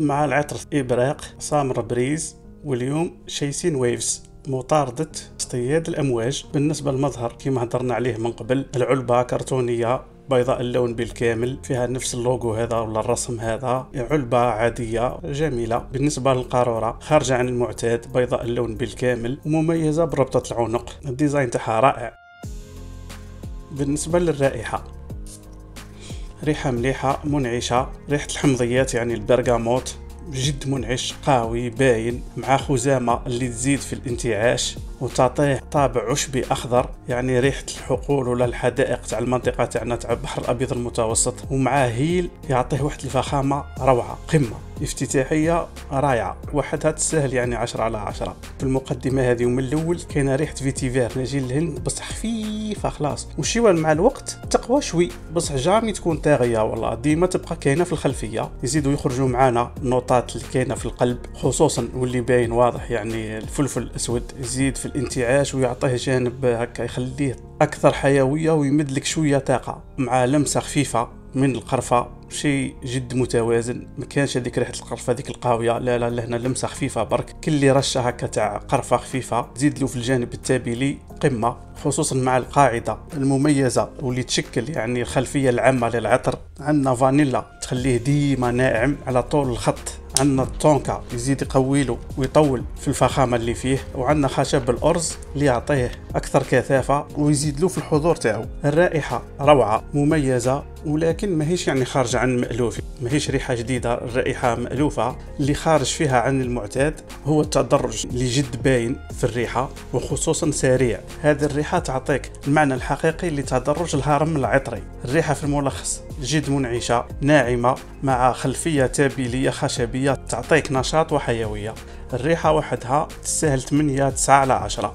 مع العطر إبراق سامر بريز، واليوم شيسين ويفز مطاردة اصطياد الأمواج. بالنسبة للمظهر كما هضرنا عليه من قبل، العلبة كرتونية بيضاء اللون بالكامل، فيها نفس اللوغو هذا ولا الرسم هذا، علبة عادية جميلة. بالنسبة للقارورة خارجة عن المعتاد، بيضاء اللون بالكامل ومميزة بربطة العنق، الديزاين تاعها رائع. بالنسبة للرائحة، ريحة مليحة منعشة، ريحة الحمضيات يعني البرغاموت، جد منعش قوي باين، مع خزامة اللي تزيد في الانتعاش وتعطيه طابع عشبي أخضر، يعني ريحة الحقول ولا الحدائق تاع المنطقة تاعنا تاع البحر الأبيض المتوسط. ومعاه هيل يعطيه واحد الفخامة روعة، قمة افتتاحية رائعة، وحدها تسهل يعني 10/10. في المقدمة هذه ومن الأول كاينة ريحة فيتيفير نجي الهند بصح خفيفة خلاص، وشوي مع الوقت تقوى شوي بصح جامي تكون طاغية، والله ديما تبقى كاينة في الخلفية. يزيدوا يخرجوا معنا النوطات اللي كاينة في القلب، خصوصا واللي باين واضح يعني الفلفل الأسود، يزيد في الانتعاش ويعطيه جانب هكا يخليه أكثر حيوية ويمد لك شوية طاقة، مع لمسة خفيفة من القرفة، شيء جد متوازن. ما كانش هذيك ريحه القرفه هذيك القاويه، لا لا لا، هنا لمسه خفيفه برك، كل رشه هكا تاع قرفه خفيفه. زيد له في الجانب التابلي قمه، خصوصا مع القاعده المميزه واللي تشكل يعني الخلفيه العامه للعطر. عندنا فانيلا تخليه ديما ناعم على طول الخط، عندنا الطونكا يزيد يقويله ويطول في الفخامه اللي فيه، وعندنا خشب الارز اللي يعطيه اكثر كثافه ويزيد له في الحضور تاعو. الرائحه روعه مميزه، ولكن ماهيش يعني خارجه عن المألوف، ماهيش ريحه جديده، الرائحه مألوفه. اللي خارج فيها عن المعتاد هو التدرج اللي جد باين في الريحه، وخصوصا سريع. هذه الريحه تعطيك المعنى الحقيقي لتدرج الهرم العطري. الريحه في الملخص جد منعشه ناعمه، مع خلفيه تابليه خشبيه تعطيك نشاط وحيويه. الريحه وحدها تستاهل 8/9.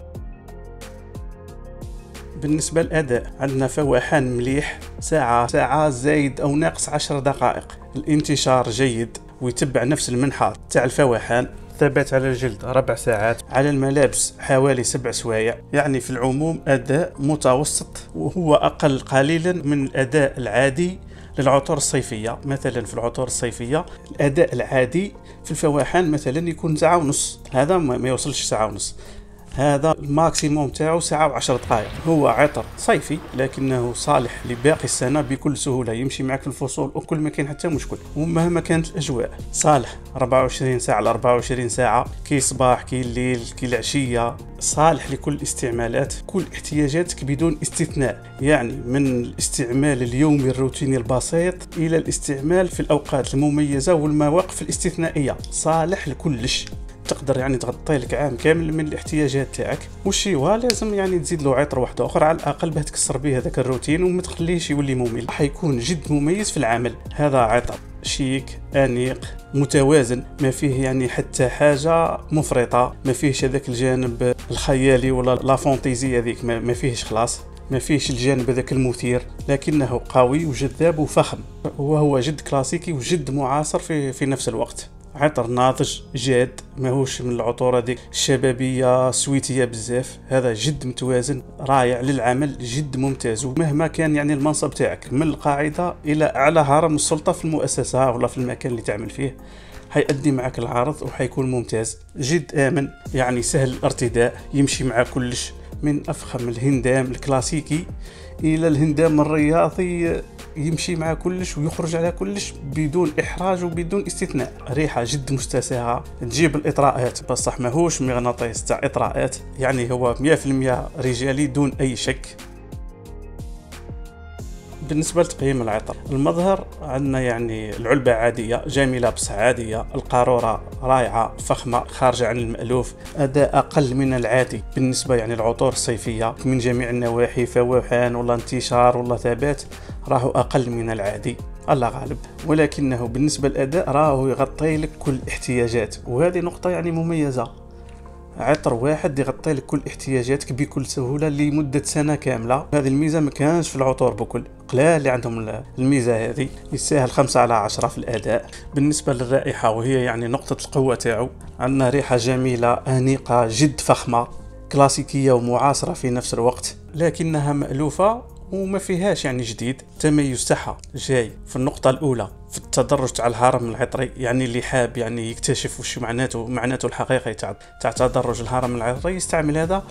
بالنسبة للأداء عندنا فواحان مليح، ساعة زايد أو ناقص 10 دقائق. الانتشار جيد ويتبع نفس المنحى تاع الفواحان. ثبات على الجلد 4 ساعات، على الملابس حوالي 7 سوايع. يعني في العموم أداء متوسط، وهو أقل قليلا من الأداء العادي للعطور الصيفية. مثلا في العطور الصيفية الأداء العادي في الفواحان مثلا يكون 1.5 ساعة، هذا ما يوصلش 1.5 ساعة، هذا الماكسيموم تاعو 1 ساعة و10 دقائق. هو عطر صيفي لكنه صالح لباقي السنة بكل سهولة، يمشي معك في الفصول وكل ما كان حتى مشكل، ومهما كانت الأجواء صالح 24 ساعة ل 24 ساعة، كي صباح كي الليل كي العشية، صالح لكل الاستعمالات، كل احتياجاتك بدون استثناء. يعني من الاستعمال اليومي الروتيني البسيط إلى الاستعمال في الأوقات المميزة والمواقف الاستثنائية، صالح لكلش. تقدر يعني تغطي لك عام كامل من الاحتياجات تاعك. والشيوا لازم يعني تزيد له عطر واحد اخر على الاقل باه تكسر به هذاك الروتين وما تخليش يولي ممل. حيكون جد مميز في العمل. هذا عطر شيك انيق متوازن، ما فيه يعني حتى حاجه مفرطه، ما فيهش هذاك الجانب الخيالي ولا لا فونتيزي هذيك، ما فيهش خلاص، ما فيهش الجانب هذاك المثير، لكنه قوي وجذاب وفخم، وهو جد كلاسيكي وجد معاصر في نفس الوقت. عطر ناضج جاد، ماهوش من العطور هذيك الشبابيه سويتيه بزاف. هذا جد متوازن رائع للعمل، جد ممتاز. ومهما كان يعني المنصب تاعك من القاعده الى اعلى هرم السلطه في المؤسسه ولا في المكان اللي تعمل فيه، حيأدي معك العرض وحيكون ممتاز. جد آمن، يعني سهل الارتداء، يمشي مع كلش، من أفخم الهندام الكلاسيكي إلى الهندام الرياضي، يمشي مع كلش ويخرج على كلش بدون إحراج وبدون استثناء. ريحة جد مستساغة، تجيب الإطراءات، بصح ماهوش مغناطيس تاع إطراءات، يعني هو 100% رجالي دون أي شك. بالنسبة لتقييم العطر، المظهر عندنا يعني العلبة عادية جميلة بصح عادية، القارورة رائعة فخمة خارجة عن المألوف، أداء أقل من العادي بالنسبة يعني العطور الصيفية من جميع النواحي، فواحان ولا انتشار ولا ثبات، راهو أقل من العادي الله غالب، ولكنه بالنسبة للأداء راهو يغطي لك كل احتياجات، وهذه نقطة يعني مميزة. عطر واحد يغطي لك كل احتياجاتك بكل سهوله لمده سنه كامله. هذه الميزه ما كانش في العطور بكل، قلال اللي عندهم الميزه هذه. يستاهل 5/10 في الاداء. بالنسبه للرائحه وهي يعني نقطه القوه تاعو، عندنا ريحه جميله انيقه جد فخمه كلاسيكيه ومعاصره في نفس الوقت، لكنها مألوفه وما فيهاش يعني جديد. التميز تاعها جاي في النقطة الأولى في التدرج تاع الهرم العطري، يعني اللي حاب يعني يكتشف وش معناته الحقيقي تاع تدرج الهرم العطري يستعمل هذا،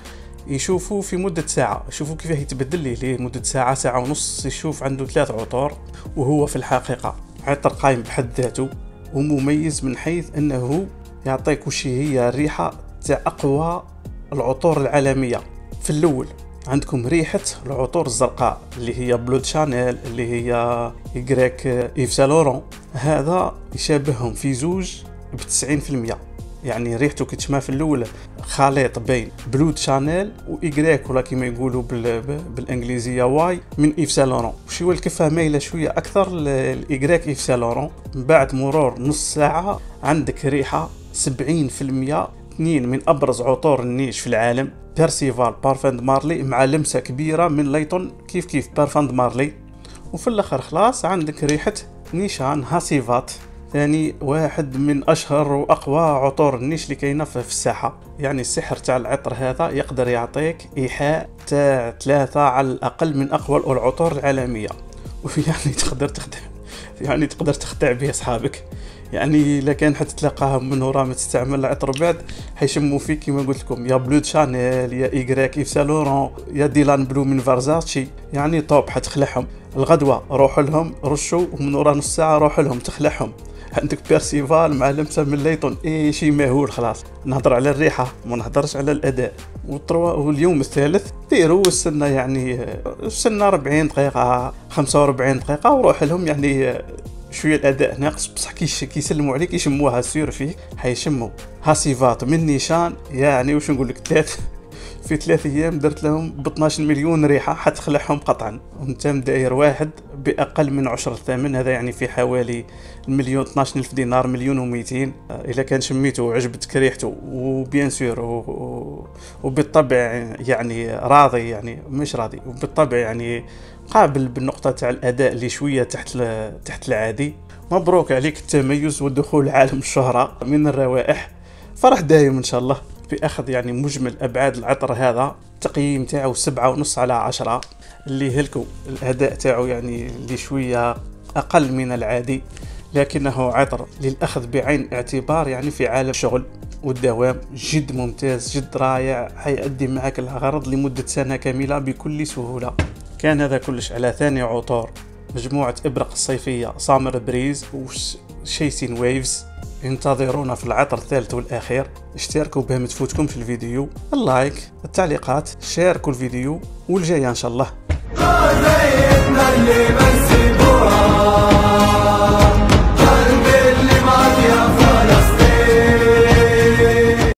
يشوفوا في مدة ساعة، يشوفوا كيف يتبدل ليه مدة ساعة ونص. يشوف عنده 3 عطور، وهو في الحقيقة عطر قايم بحد ذاته ومميز من حيث أنه يعطيك وش هي الريحة تاع أقوى العطور العالمية. في الأول عندكم ريحة العطور الزرقاء اللي هي بلود شانيل، اللي هي إغريك إيف سان لورون. هذا يشابههم في زوج ب90%، يعني ريحته كي تشمها في الأول خليط بين بلود شانيل وإغريك، ولا كما يقولوا بالإنجليزية واي من إيف سان لورون. وشي الكفة مايلة شوية أكثر لإغريك إيف سان لورون. بعد مرور نص ساعة عندك ريحة 70% 2 من أبرز عطور النيش في العالم، بيرسيفال بارفان دو مارلي مع لمسة كبيرة من ليتون كيف بارفان دو مارلي. وفي الآخر خلاص عندك ريحة نيشان هاسيفات، ثاني واحد من أشهر وأقوى عطور النيش اللي كاينة في الساحة. يعني السحر تاع العطر هذا يقدر يعطيك إيحاء تاع 3 على الأقل من أقوى العطور العالمية، ويعني تقدر تخدع به أصحابك. يعني الا كان حتتلاقاهم من وراء ما تستعمل العطر بعد حيشموا فيك كما قلت لكم يا بلود شانيل يا إغريك إيف سان لورون يا ديلان بلو من فارزاتشي. يعني طوب حتخلعهم. الغدوة روحوا لهم رشوا، ومن وراء نص ساعة روحوا لهم تخلعهم. عندك بيرسيفال مع لمسة من ليتون، شيء مهول. خلاص نهضر على الريحة ما نهضرش على الأداء. واليوم الثالث ديروا السنة، يعني السنة 40 دقيقة 45 دقيقة وروح لهم. يعني شويه الاداء ناقص بصح كيسلموا عليك يشموها سير فيك حيشموا هاسيفات من نيشان. يعني واش نقول لك في 3 ايام درت لهم ب 12 مليون ريحه حتخلعهم قطعا، وانت مداير واحد باقل من عشر الثمن. هذا يعني في حوالي 12,000 دينار، 1,200,000. اذا كان شميته وعجبتك ريحته وبيان سور وبالطبع يعني راضي، يعني مش راضي وبالطبع يعني قابل بالنقطة تاع الأداء اللي شوية تحت العادي، مبروك عليك التميز ودخول عالم الشهرة من الروائح. فرح دايم إن شاء الله بأخذ يعني مجمل أبعاد العطر هذا. تقييم تاعو 7.5/10، اللي هلكو الأداء تاعو يعني اللي شوية أقل من العادي، لكنه عطر للأخذ بعين الاعتبار. يعني في عالم الشغل والدوام جد ممتاز، جد رائع، حيأدي معك الغرض لمدة سنة كاملة بكل سهولة. كان هذا كلش على ثاني عطور مجموعة إبرق الصيفية سامر بريز وشيسين ويفز. انتظرونا في العطر الثالث والأخير. اشتركوا به ما تفوتكمش الفيديو، اللايك، التعليقات، شاركوا الفيديو، والجاية إن شاء الله.